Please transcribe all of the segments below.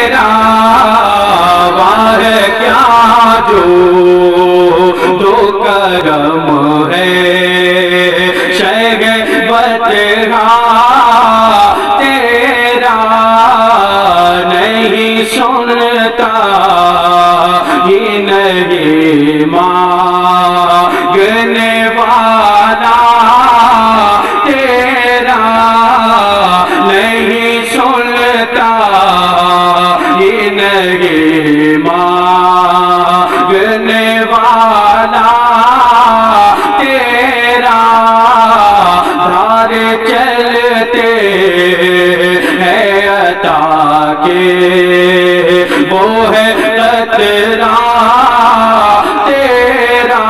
تیرا واہ کیا جو دو کرم ہے شہوت تیرا نہیں سنتا یہ نہیں مانگنے والا تیرا نہیں سنتا یہ نہیں مانگنے والا تیرا دھار چلتے ہیں عطا کے وہ ہے قطرہ تیرا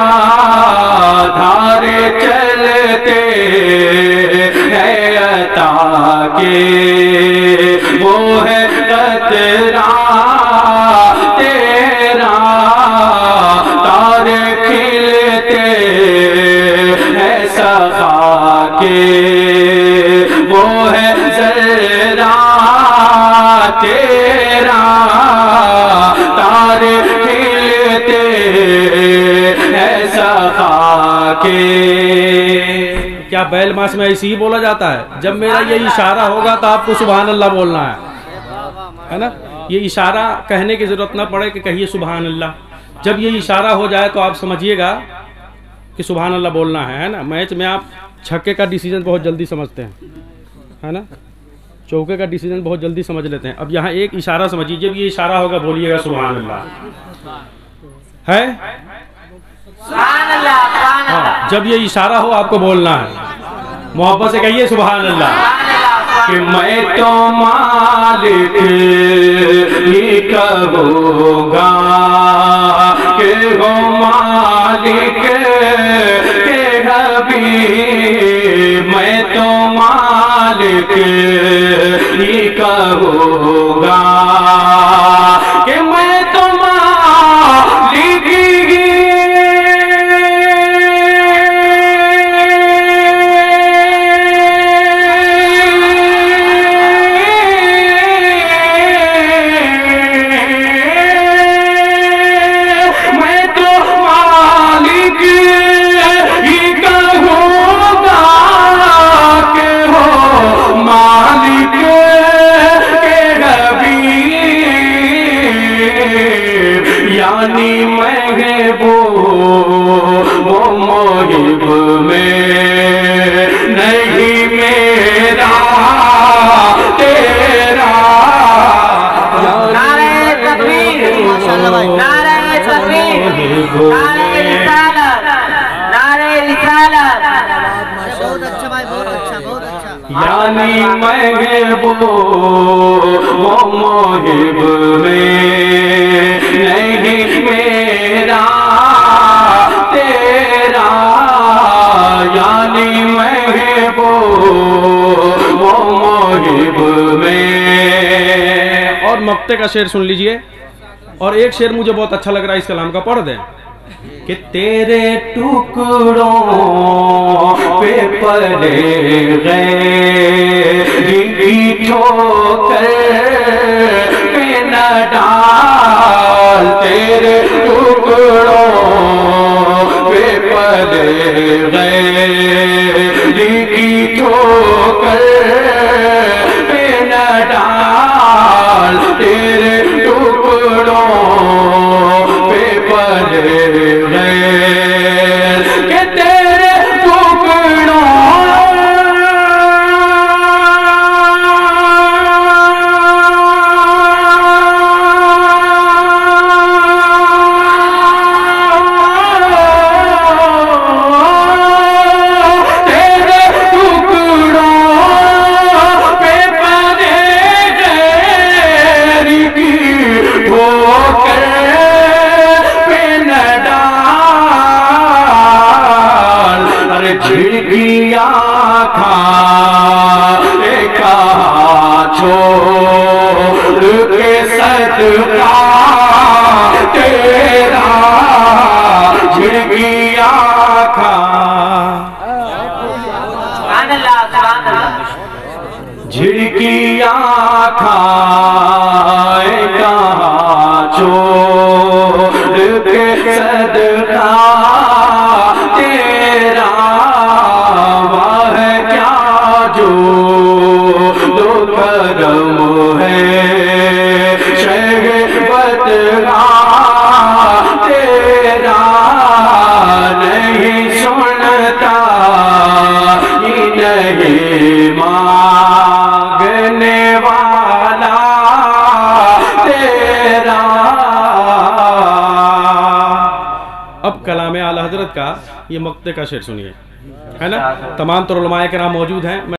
دھار چلتے ہیں عطا کے وہ ہے قطرہ تیرا تار کھلتے ہیں سخا کے وہ ہے ذرہ تیرا تار کھلتے ہیں سخا کے۔ کیا بیل ماس میں ایسے ہی بولا جاتا ہے؟ جب میرا یہ اشارہ ہوگا تو آپ کو سبحان اللہ بولنا ہے نا؟ یہ اشارہ کہنے کی ضرورت نہ پڑے کہ کہیے سبحان اللہ، جب یہ اشارہ ہو جائے تو آپ سمجھیے گا کہ سبحان اللہ بولنا ہے نا؟ میچ میں آپ چھکے کا ڈیسیجن بہت جلدی سمجھتے ہیں ہے نا، چوکے کا ڈیسیجن بہت جلدی سمجھ لیتے ہیں۔ اب یہاں ایک اشارہ سمجھیے، جب یہ اشارہ ہوگا بولیے گا سبحان اللہ ہے، جب یہ اشارہ ہو آپ کو بولنا ہے، محبت سے کہیے سبحان اللہ کہ میں تو مالک ہی کہوں گا کہ ہو مالک کے حبیب، میں تو مالک ہی کہوں گا کہ میں تو مالک یعنی محبوب وہ محب میں نہیں میرا تیرا، یعنی محبوب وہ محب میں۔ اور مقطع کا شعر سن لیجئے، اور ایک شعر مجھے بہت اچھا لگ رہا ہے اس کلام کا، پڑھ دیں کہ تیرے ٹکڑوں پہ پڑے غیر کی ٹھوکر پہ نہ ڈال، تیرے ٹکڑوں پہ پڑے غیر کی ٹھوکر پہ نہ ڈال، تیرے ٹکڑوں پہ پڑے کہ تیرے ٹکڑوں پہ پڑے غیر کی ٹھوکر پہ نہ ڈال، جھڑکیاں کھائے کہاں چھوڑ کے صدقہ تیرا، جھڑکیاں جھڑکیاں کھائے چھوڑ کے صدقہ تیرا واہ کیا جو دو کرم ہے شہوت تیرا نہیں سنتا ہی نہیں مانگنے والا تیرا. اب کلام اعلی حضرت کا یہ مقطع کا شعر سنیے، ہے نا. تمام تر علماء کرام موجود ہیں.